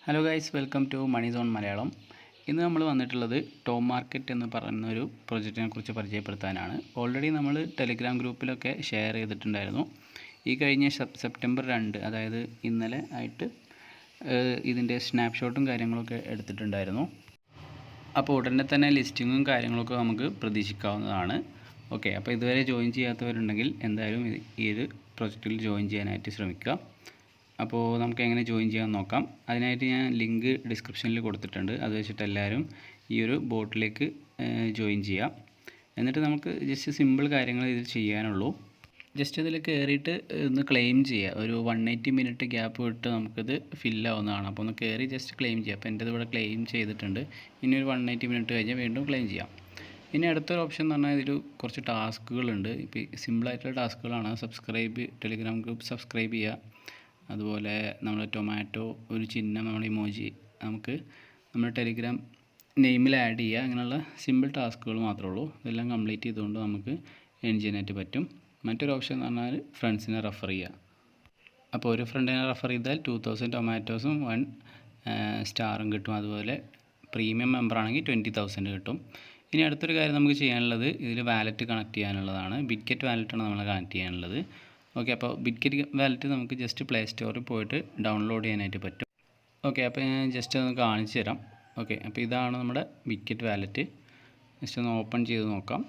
Hello guys, welcome to money zone Malayalam. ഇന്ന് നമ്മൾ വന്നിട്ടുള്ളത് ടോം മാർക്കറ്റ് എന്ന് പറയുന്നൊരു പ്രൊജക്റ്റിനെ കുറിച്ച് പരിചയപ്പെടുത്താനാണ്. ഓൾറെഡി നമ്മൾ ടെലിഗ്രാം ഗ്രൂപ്പിലൊക്കെ ഷെയർ ചെയ്തിട്ടുണ്ടായിരുന്നു. ഈ കഴിഞ്ഞ സെപ്റ്റംബർ 2, അതായത് ഇന്നലെ ആയിട്ട് ഇതിൻ്റെ സ്നാപ്ഷോട്ടും കാര്യങ്ങളൊക്കെ എടുത്തിട്ടുണ്ടായിരുന്നു. അപ്പോൾ ഉടനെ തന്നെ ലിസ്റ്റിങ്ങും കാര്യങ്ങളൊക്കെ നമുക്ക് പ്രതീക്ഷിക്കാവുന്നതാണ്. ഓക്കെ, അപ്പോൾ ഇതുവരെ ജോയിൻ ചെയ്യാത്തവരുണ്ടെങ്കിൽ എന്തായാലും ഈ ഒരു പ്രൊജക്റ്റിൽ ജോയിൻ ചെയ്യാനായിട്ട് ശ്രമിക്കുക. അപ്പോൾ നമുക്ക് എങ്ങനെ ജോയിൻ ചെയ്യാൻ നോക്കാം. അതിനായിട്ട് ഞാൻ ലിങ്ക് ഡിസ്ക്രിപ്ഷനിൽ കൊടുത്തിട്ടുണ്ട്. അത് വെച്ചിട്ട് എല്ലാവരും ഈ ഒരു ബോട്ടിലേക്ക് ജോയിൻ ചെയ്യാം. എന്നിട്ട് നമുക്ക് ജസ്റ്റ് സിമ്പിൾ കാര്യങ്ങൾ ഇതിൽ ചെയ്യാനുള്ളൂ. ജസ്റ്റ് ഇതിൽ കയറിയിട്ട് ഒന്ന് ക്ലെയിം ചെയ്യുക. ഒരു 180 മിനിറ്റ് ഗ്യാപ്പ് വിട്ട് നമുക്കിത് ഫില്ലാവുന്നതാണ്. അപ്പോൾ ഒന്ന് കയറി ജസ്റ്റ് ക്ലെയിം ചെയ്യുക. അപ്പോൾ എൻ്റെ ഇവിടെ ക്ലെയിം ചെയ്തിട്ടുണ്ട്. ഇനി ഒരു 180 മിനിറ്റ് കഴിഞ്ഞാൽ വീണ്ടും ക്ലെയിം ചെയ്യാം. ഇനി അടുത്തൊരു ഓപ്ഷൻ എന്ന് പറഞ്ഞാൽ ഇതിൽ കുറച്ച് ടാസ്കുകളുണ്ട്. ഇപ്പോൾ സിമ്പിളായിട്ടുള്ള ടാസ്കുകളാണ്. ടെലിഗ്രാം ഗ്രൂപ്പ് സബ്സ്ക്രൈബ് ചെയ്യുക. അതുപോലെ നമ്മൾ ടൊമാറ്റോ ഒരു ചിഹ്നം, നമ്മൾ ഇമോജി നമുക്ക് നമ്മുടെ ടെലിഗ്രാം നെയിമിൽ ആഡ് ചെയ്യുക. അങ്ങനെയുള്ള സിമ്പിൾ ടാസ്കുകൾ മാത്രമേ ഉള്ളൂ. ഇതെല്ലാം കംപ്ലീറ്റ് ചെയ്തുകൊണ്ട് നമുക്ക് ഏൺ ചെയ്യാനായിട്ട് പറ്റും. മറ്റൊരു ഓപ്ഷൻ എന്ന് പറഞ്ഞാൽ ഫ്രണ്ട്സിനെ റെഫർ ചെയ്യുക. അപ്പോൾ ഒരു ഫ്രണ്ടിനെ റെഫർ ചെയ്താൽ 2000 ടൊമാറ്റോസും 1 സ്റ്റാറും കിട്ടും. അതുപോലെ പ്രീമിയം മെമ്പർ ആണെങ്കിൽ 20,000 കിട്ടും. ഇനി അടുത്തൊരു കാര്യം നമുക്ക് ചെയ്യാനുള്ളത്, ഇതിൽ വാലറ്റ് കണക്ട് ചെയ്യാനുള്ളതാണ്. ബിറ്റ്ഗെറ്റ് വാലറ്റാണ് നമ്മൾ കണക്ട് ചെയ്യാനുള്ളത്. ഓക്കെ, അപ്പോൾ ബിറ്റ്ഗെറ്റ് വാലറ്റ് നമുക്ക് ജസ്റ്റ് പ്ലേ സ്റ്റോറിൽ പോയിട്ട് ഡൗൺലോഡ് ചെയ്യാനായിട്ട് പറ്റും. ഓക്കെ, അപ്പോൾ ഞാൻ ജസ്റ്റ് ഒന്ന് കാണിച്ചു തരാം. ഓക്കെ, അപ്പോൾ ഇതാണ് നമ്മുടെ ബിറ്റ്ഗെറ്റ് വാലറ്റ്. ജസ്റ്റ് ഒന്ന് ഓപ്പൺ ചെയ്ത് നോക്കാം.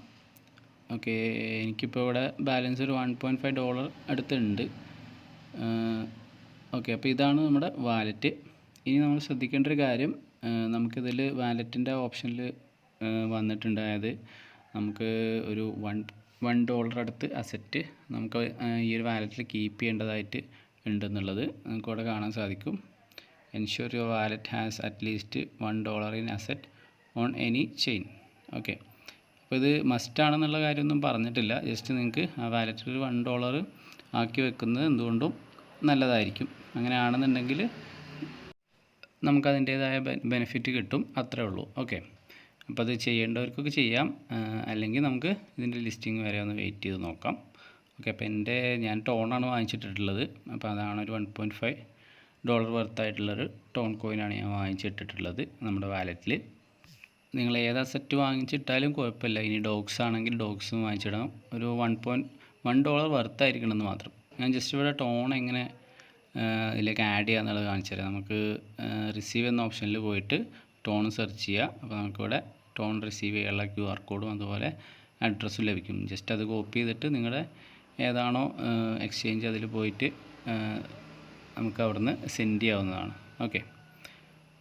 ഓക്കെ, എനിക്കിപ്പോൾ ഇവിടെ ബാലൻസ് ഒരു $1.5 അടുത്തുണ്ട്. ഓക്കെ, അപ്പോൾ ഇതാണ് നമ്മുടെ വാലറ്റ്. ഇനി നമ്മൾ ശ്രദ്ധിക്കേണ്ട ഒരു കാര്യം, നമുക്കിതിൽ വാലറ്റിൻ്റെ ഓപ്ഷനിൽ വന്നിട്ടുണ്ട്. അതായത് നമുക്ക് ഒരു $1 അടുത്ത് അസറ്റ് നമുക്ക് ഈ ഒരു വാലറ്റിൽ കീപ്പ് ചെയ്യേണ്ടതായിട്ട് ഉണ്ടെന്നുള്ളത് നമുക്കിവിടെ കാണാൻ സാധിക്കും. Ensure your wallet has at least $1 in asset on any chain. Okay, അപ്പോൾ ഇത് മസ്റ്റാണെന്നുള്ള കാര്യമൊന്നും പറഞ്ഞിട്ടില്ല. ജസ്റ്റ് നിങ്ങൾക്ക് ആ വാലറ്റിൽ ഒരു $1 ആക്കി വെക്കുന്നത് എന്തുകൊണ്ടും നല്ലതായിരിക്കും. അങ്ങനെയാണെന്നുണ്ടെങ്കിൽ നമുക്കതിൻ്റേതായ ബെനിഫിറ്റ് കിട്ടും. അത്രേ ഉള്ളൂ. ഓക്കെ, അപ്പോൾ അത് ചെയ്യേണ്ടവർക്കൊക്കെ ചെയ്യാം. അല്ലെങ്കിൽ നമുക്ക് ഇതിൻ്റെ ലിസ്റ്റിംഗ് വരെ ഒന്ന് വെയിറ്റ് ചെയ്ത് നോക്കാം. ഓക്കെ, അപ്പോൾ ഞാൻ ടോണാണ് വാങ്ങിച്ചിട്ടുള്ളത്. അപ്പോൾ അതാണ് ഒരു $1.5 വർത്തായിട്ടുള്ളൊരു ടോൺ കോയിനാണ് ഞാൻ വാങ്ങിച്ചിട്ടിട്ടുള്ളത് നമ്മുടെ വാലറ്റിൽ. നിങ്ങൾ ഏത് അസറ്റ് വാങ്ങിച്ചിട്ടാലും കുഴപ്പമില്ല. ഇനി ഡോഗ്സ് ആണെങ്കിൽ ഡോഗ്സും വാങ്ങിച്ചിടണം. ഒരു $1 വർത്തായിരിക്കണമെന്ന് മാത്രം. ഞാൻ ജസ്റ്റ് ഇവിടെ ടോൺ എങ്ങനെ ഇതിലേക്ക് ആഡ് ചെയ്യുക എന്നുള്ളത് കാണിച്ചു തരാം. നമുക്ക് റിസീവ് എന്ന ഓപ്ഷനിൽ പോയിട്ട് ടോൺ സെർച്ച് ചെയ്യുക. അപ്പോൾ നമുക്കിവിടെ ടോൺ റിസീവ് ചെയ്യാനുള്ള QR കോഡും അതുപോലെ അഡ്രസ്സും ലഭിക്കും. ജസ്റ്റ് അത് കോപ്പി ചെയ്തിട്ട് നിങ്ങളുടെ ഏതാണോ എക്സ്ചേഞ്ച് അതിൽ പോയിട്ട് നമുക്ക് അവിടുന്ന് സെൻഡ് ചെയ്യാവുന്നതാണ്. ഓക്കെ,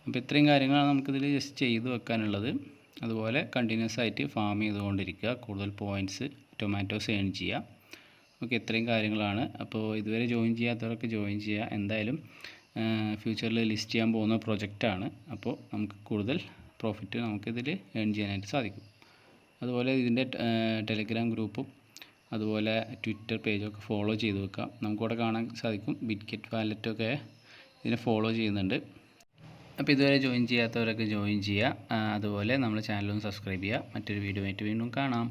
അപ്പോൾ ഇത്രയും കാര്യങ്ങളാണ് നമുക്കിതിൽ ജസ്റ്റ് ചെയ്ത് വെക്കാനുള്ളത്. അതുപോലെ കണ്ടിന്യൂസ് ആയിട്ട് ഫാം ചെയ്തുകൊണ്ടിരിക്കുക. കൂടുതൽ പോയിൻറ്റ്സ് ടൊമാറ്റോസ് ഏൺ ചെയ്യുക. ഓക്കെ, ഇത്രയും കാര്യങ്ങളാണ്. അപ്പോൾ ഇതുവരെ ജോയിൻ ചെയ്യാത്തവരൊക്കെ ജോയിൻ ചെയ്യുക. എന്തായാലും ഫ്യൂച്ചറിൽ ലിസ്റ്റ് ചെയ്യാൻ പോകുന്ന പ്രൊജക്റ്റാണ്. അപ്പോൾ നമുക്ക് കൂടുതൽ പ്രോഫിറ്റ് നമുക്കിതിൽ ഏൺ ചെയ്യാനായിട്ട് സാധിക്കും. അതുപോലെ ഇതിൻ്റെ ടെലിഗ്രാം ഗ്രൂപ്പും അതുപോലെ ട്വിറ്റർ പേജൊക്കെ ഫോളോ ചെയ്ത് വെക്കാം. നമുക്കിവിടെ കാണാൻ സാധിക്കും ബിറ്റ്ഗെറ്റ് വാലറ്റൊക്കെ ഇതിനെ ഫോളോ ചെയ്യുന്നുണ്ട്. അപ്പോൾ ഇതുവരെ ജോയിൻ ചെയ്യാത്തവരൊക്കെ ജോയിൻ ചെയ്യുക. അതുപോലെ നമ്മുടെ ചാനലൊന്ന് സബ്സ്ക്രൈബ് ചെയ്യുക. മറ്റൊരു വീഡിയോ ആയിട്ട് വീണ്ടും കാണാം.